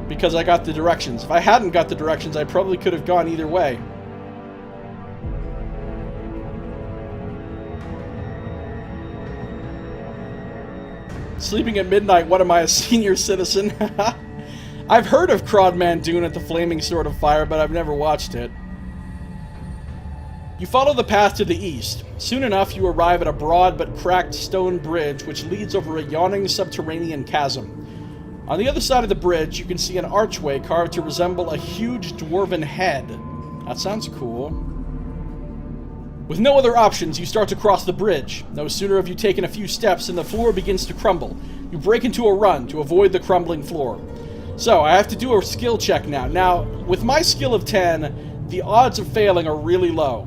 because I got the directions. If I hadn't got the directions, I probably could have gone either way. Sleeping at midnight, what am I, a senior citizen? I've heard of Crodman Dune at the Flaming Sword of Fire, but I've never watched it. You follow the path to the east. Soon enough, you arrive at a broad but cracked stone bridge which leads over a yawning subterranean chasm. On the other side of the bridge, you can see an archway carved to resemble a huge dwarven head. That sounds cool. With no other options, you start to cross the bridge. No sooner have you taken a few steps than the floor begins to crumble. You break into a run to avoid the crumbling floor. So, I have to do a skill check now. Now, with my skill of 10, the odds of failing are really low.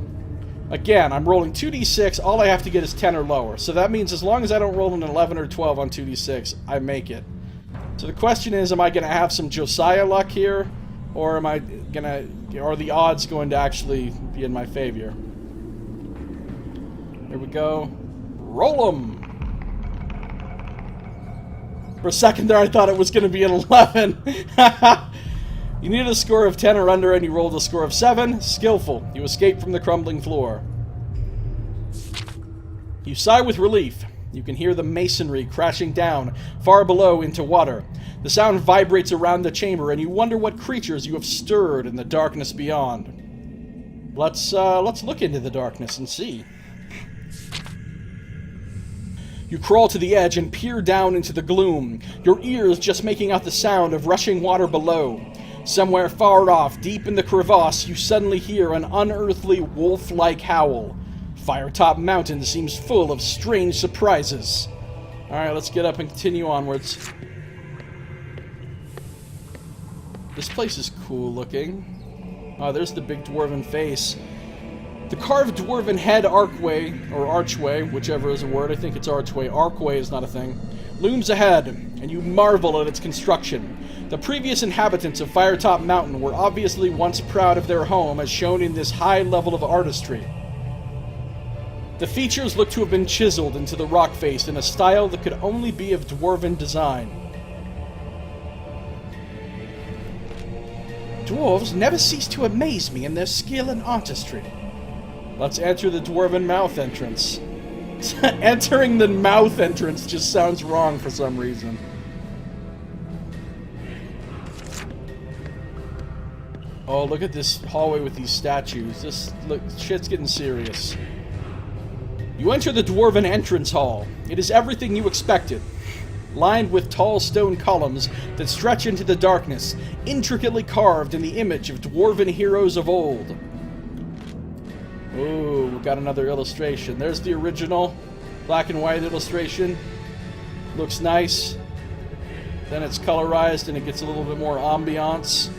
Again, I'm rolling 2d6, all I have to get is 10 or lower. So that means as long as I don't roll an 11 or 12 on 2d6, I make it. So the question is, am I going to have some Josiah luck here? Or am I going to... are the odds going to actually be in my favor? Here we go. Roll 'em! For a second there, I thought it was going to be an 11. You needed a score of 10 or under, and you rolled a score of 7. Skillful. You escape from the crumbling floor. You sigh with relief. You can hear the masonry crashing down, far below into water. The sound vibrates around the chamber, and you wonder what creatures you have stirred in the darkness beyond. Let's look into the darkness and see. You crawl to the edge and peer down into the gloom, your ears just making out the sound of rushing water below. Somewhere far off, deep in the crevasse, you suddenly hear an unearthly wolf-like howl. Firetop Mountain seems full of strange surprises. Alright, let's get up and continue onwards. This place is cool looking. Oh, there's the big dwarven face. The carved dwarven head archway, or archway, whichever is a word, I think it's archway. Archway is not a thing. Looms ahead, and you marvel at its construction. The previous inhabitants of Firetop Mountain were obviously once proud of their home, as shown in this high level of artistry. The features look to have been chiseled into the rock face in a style that could only be of dwarven design. Dwarves never cease to amaze me in their skill and artistry. Let's enter the dwarven mouth entrance. Entering the mouth entrance just sounds wrong for some reason. Oh, look at this hallway with these statues. Shit's getting serious. You enter the dwarven entrance hall. It is everything you expected. Lined with tall stone columns that stretch into the darkness, intricately carved in the image of dwarven heroes of old. Ooh, we've got another illustration. There's the original black and white illustration. Looks nice. Then it's colorized and it gets a little bit more ambiance.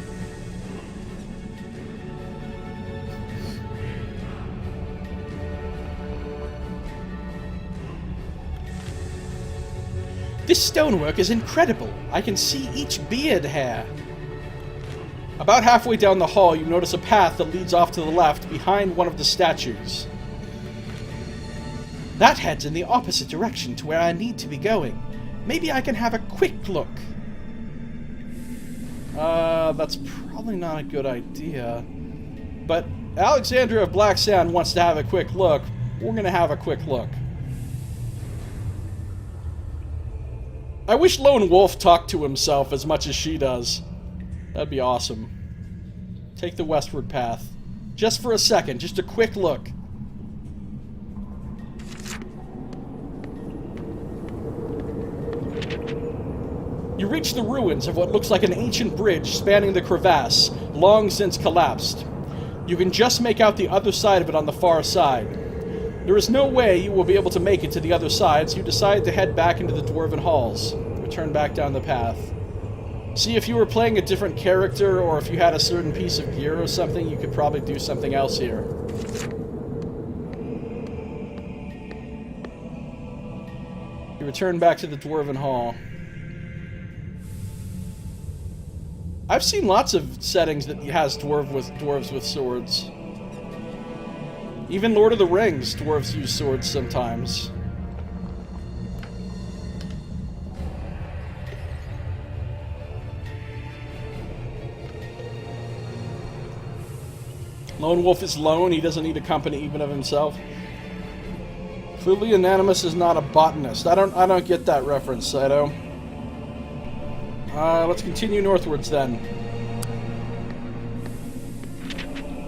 This stonework is incredible. I can see each beard hair. About halfway down the hall, you notice a path that leads off to the left behind one of the statues. That heads in the opposite direction to where I need to be going. Maybe I can have a quick look. That's probably not a good idea. But Alexandria of Black Sand wants to have a quick look. We're gonna have a quick look. I wish Lone Wolf talked to himself as much as she does. That'd be awesome. Take the westward path. Just for a second, just a quick look. You reach the ruins of what looks like an ancient bridge spanning the crevasse, long since collapsed. You can just make out the other side of it on the far side. There is no way you will be able to make it to the other side, so you decide to head back into the dwarven halls. Return back down the path. See, if you were playing a different character, or if you had a certain piece of gear or something, you could probably do something else here. You return back to the dwarven hall. I've seen lots of settings that has dwarves with swords. Even Lord of the Rings, dwarves use swords sometimes. Lone Wolf is lone, he doesn't need a company even of himself. Clearly Anonymous is not a botanist. I don't get that reference, Saito. Let's continue northwards then.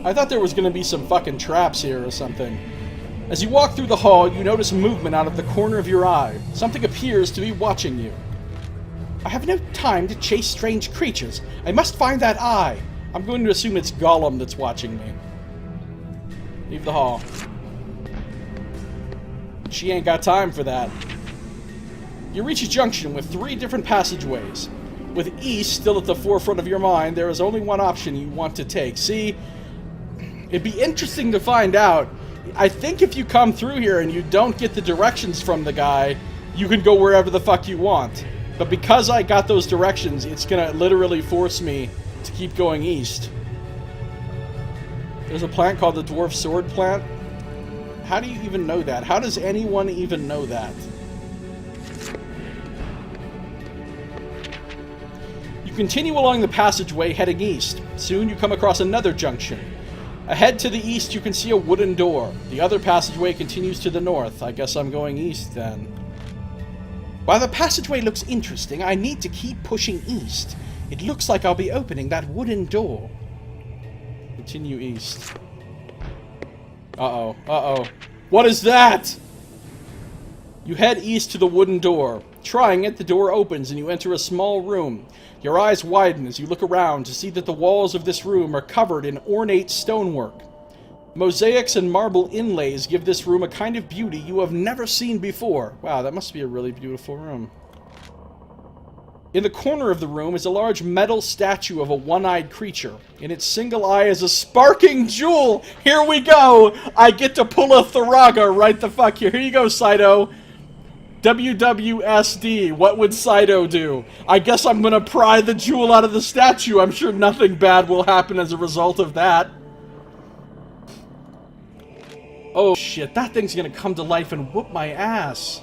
I thought there was going to be some fucking traps here or something. As you walk through the hall, you notice movement out of the corner of your eye. Something appears to be watching you. I have no time to chase strange creatures. I must find that eye. I'm going to assume it's Gollum that's watching me. Leave the hall. She ain't got time for that. You reach a junction with 3 different passageways. With east still at the forefront of your mind, there is only one option you want to take. See, it'd be interesting to find out. I think if you come through here and you don't get the directions from the guy, you can go wherever the fuck you want. But because I got those directions, it's gonna literally force me to keep going east. There's a plant called the Dwarf Sword Plant. How do you even know that? How does anyone even know that? You continue along the passageway heading east. Soon you come across another junction. Ahead to the east you can see a wooden door. The other passageway continues to the north. I guess I'm going east then. While the passageway looks interesting, I need to keep pushing east. It looks like I'll be opening that wooden door. Continue east. Uh-oh. Uh-oh. What is that? You head east to the wooden door. Trying it, the door opens and you enter a small room. Your eyes widen as you look around to see that the walls of this room are covered in ornate stonework. Mosaics and marble inlays give this room a kind of beauty you have never seen before. Wow, that must be a really beautiful room. In the corner of the room is a large metal statue of a one-eyed creature. In its single eye is a sparking jewel! Here we go! I get to pull a Tharaga right the fuck here. Here you go, Saito. WWSD, what would Saito do? I guess I'm gonna pry the jewel out of the statue. I'm sure nothing bad will happen as a result of that. Oh shit, that thing's gonna come to life and whoop my ass.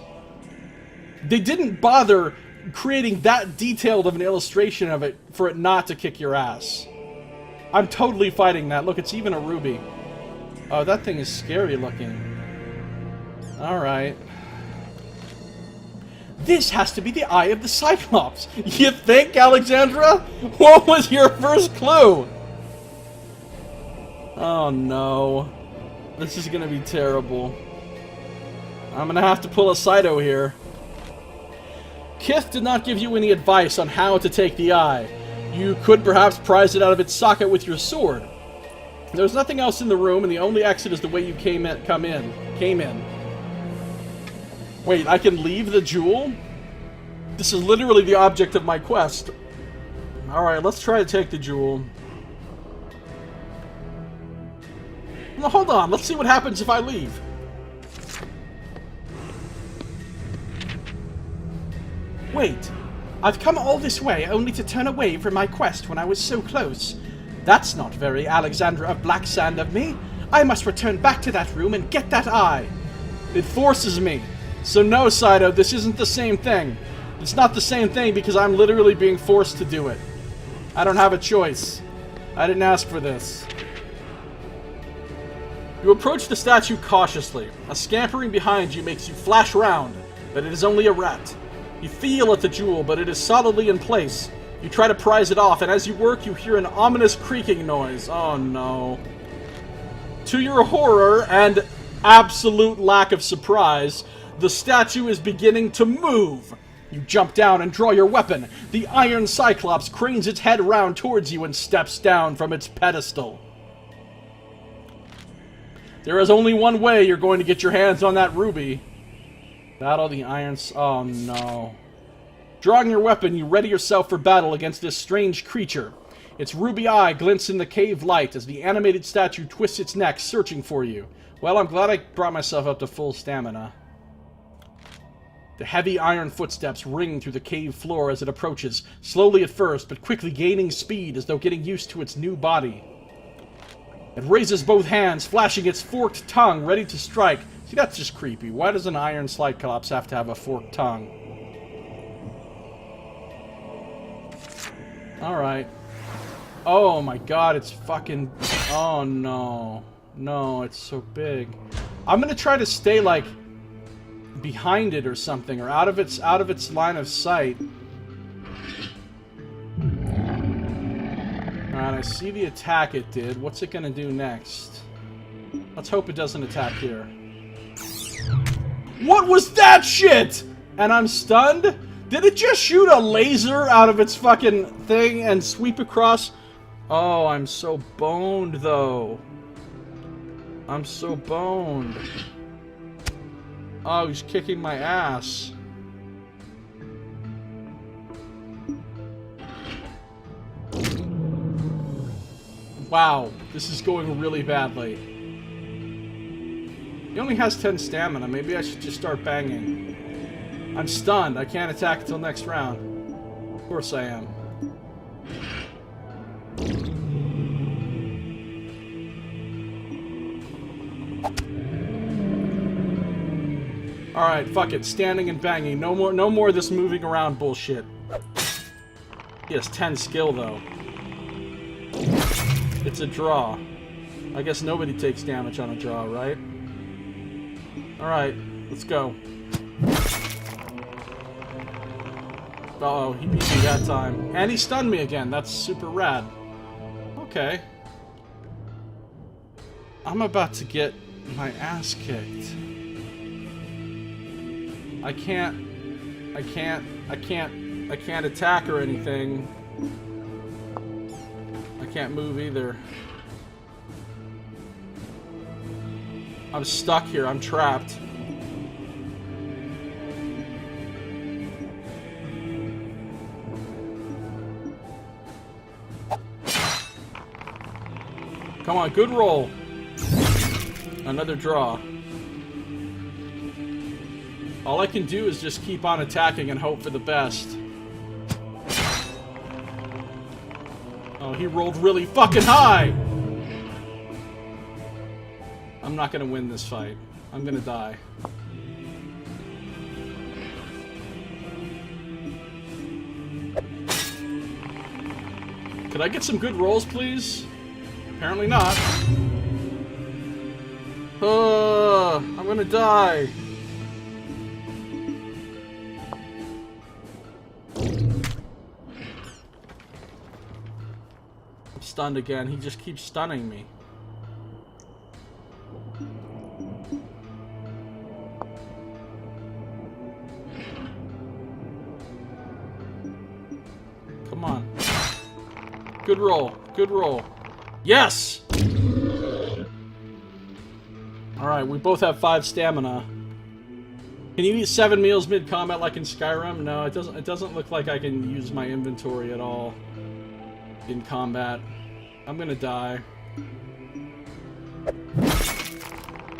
They didn't bother creating that detailed of an illustration of it for it not to kick your ass. I'm totally fighting that. Look, it's even a ruby. Oh, that thing is scary looking. Alright. This has to be the Eye of the Cyclops. You think, Alexandra? What was your first clue? Oh no. This is gonna be terrible. I'm gonna have to pull a Saito here. Kith did not give you any advice on how to take the eye. You could perhaps prise it out of its socket with your sword. There's nothing else in the room, and the only exit is the way you came in. Wait, I can leave the jewel? This is literally the object of my quest. Alright, let's try to take the jewel. Well, hold on, let's see what happens if I leave. Wait, I've come all this way only to turn away from my quest when I was so close. That's not very Alexandra of Black Sand of me. I must return back to that room and get that eye. It forces me. So no, Saito, this isn't the same thing. It's not the same thing because I'm literally being forced to do it. I don't have a choice. I didn't ask for this. You approach the statue cautiously. A scampering behind you makes you flash round, but it is only a rat. You feel at the jewel, but it is solidly in place. You try to prise it off, and as you work, you hear an ominous creaking noise. Oh no. To your horror and absolute lack of surprise, the statue is beginning to move. You jump down and draw your weapon. The iron Cyclops cranes its head round towards you and steps down from its pedestal. There is only one way you're going to get your hands on that ruby. Battle the iron... Oh no. Drawing your weapon, you ready yourself for battle against this strange creature. Its ruby eye glints in the cave light as the animated statue twists its neck, searching for you. Well, I'm glad I brought myself up to full stamina. The heavy iron footsteps ring through the cave floor as it approaches, slowly at first, but quickly gaining speed as though getting used to its new body. It raises both hands, flashing its forked tongue, ready to strike. See, that's just creepy. Why does an iron Cyclops have to have a forked tongue? Alright. Oh my god, it's fucking... Oh no. No, it's so big. I'm gonna try to stay, like, behind it or something, or out of its line of sight. Alright, I see the attack it did. What's it gonna do next? Let's hope it doesn't attack here. What was that shit?! And I'm stunned? Did it just shoot a laser out of its fucking thing and sweep across? Oh, I'm so boned, though. I'm so boned. Oh, he's kicking my ass. Wow, this is going really badly. He only has 10 stamina. Maybe I should just start banging. I'm stunned. I can't attack until next round. Of course I am. Alright, fuck it. Standing and banging. No more of this moving around bullshit. He has 10 skill, though. It's a draw. I guess nobody takes damage on a draw, right? Alright, let's go. Uh-oh, he beat me that time. And he stunned me again. That's super rad. Okay. I'm about to get my ass kicked. I can't attack or anything. I can't move either. I'm stuck here. I'm trapped. Come on, good roll. Another draw. All I can do is just keep on attacking and hope for the best. Oh, he rolled really fucking high! I'm not gonna win this fight. I'm gonna die. Could I get some good rolls, please? Apparently not. I'm gonna die. I'm stunned again. He just keeps stunning me. Come on. Good roll. Good roll. Yes! Alright, we both have 5 stamina. Can you eat 7 meals mid-combat like in Skyrim? No, it doesn't look like I can use my inventory at all in combat. I'm gonna die.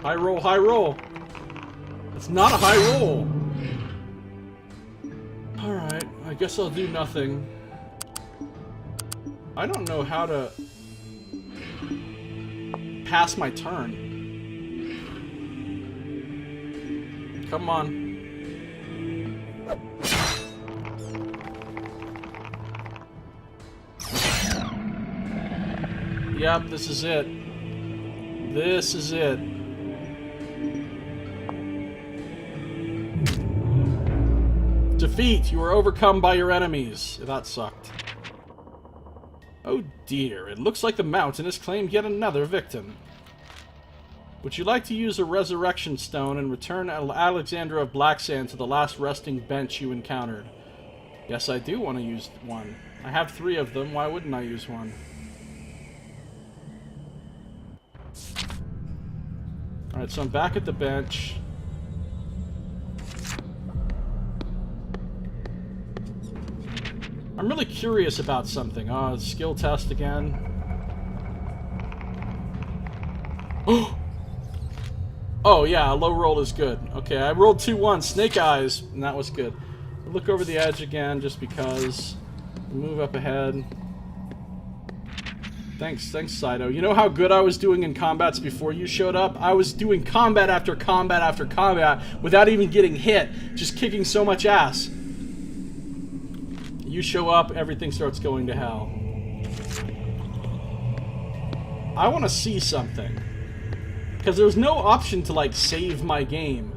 High roll, high roll! It's not a high roll! Alright, I guess I'll do nothing. I don't know how to pass my turn. Come on. Yep, this is it. This is it. Defeat! You are overcome by your enemies. That sucked. Oh dear, it looks like the mountain has claimed yet another victim. Would you like to use a resurrection stone and return Alexandra of Blacksand to the last resting bench you encountered? Yes, I do want to use one. I have 3 of them, why wouldn't I use one? Alright, so I'm back at the bench. I'm really curious about something. Oh, skill test again. Oh yeah, a low roll is good. Okay, I rolled 2-1, snake eyes, and that was good. Look over the edge again, just because. Move up ahead. Thanks, Saito. You know how good I was doing in combats before you showed up? I was doing combat after combat after combat without even getting hit, just kicking so much ass. You show up, everything starts going to hell. I want to see something. Because there's no option to, like, save my game.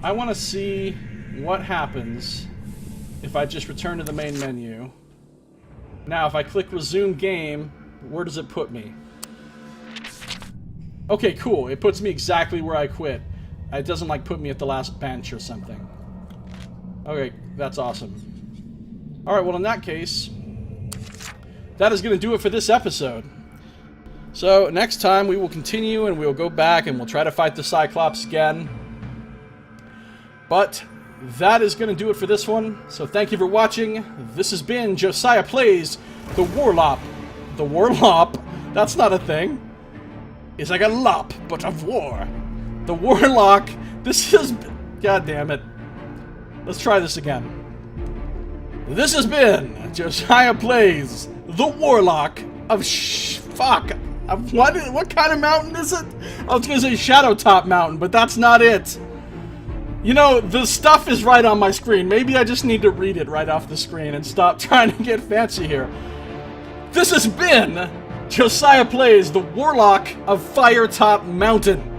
I want to see what happens if I just return to the main menu. Now, if I click resume game, where does it put me? Okay, cool. It puts me exactly where I quit. It doesn't, like, put me at the last bench or something. Okay, that's awesome. Alright, well, in that case, that is going to do it for this episode. So, next time we will continue and we'll go back and we'll try to fight the Cyclops again. But that is going to do it for this one. So, thank you for watching. This has been Josiah Plays the Warlock. The Warlock? That's not a thing. It's like a lop, but of war. The Warlock. This is... God damn it. Let's try this again. This has been Josiah Plays the Warlock of fuck. What kind of mountain is it? I was gonna say Shadowtop Mountain, but that's not it. You know, the stuff is right on my screen. Maybe I just need to read it right off the screen and stop trying to get fancy here. This has been Josiah Plays the Warlock of Firetop Mountain.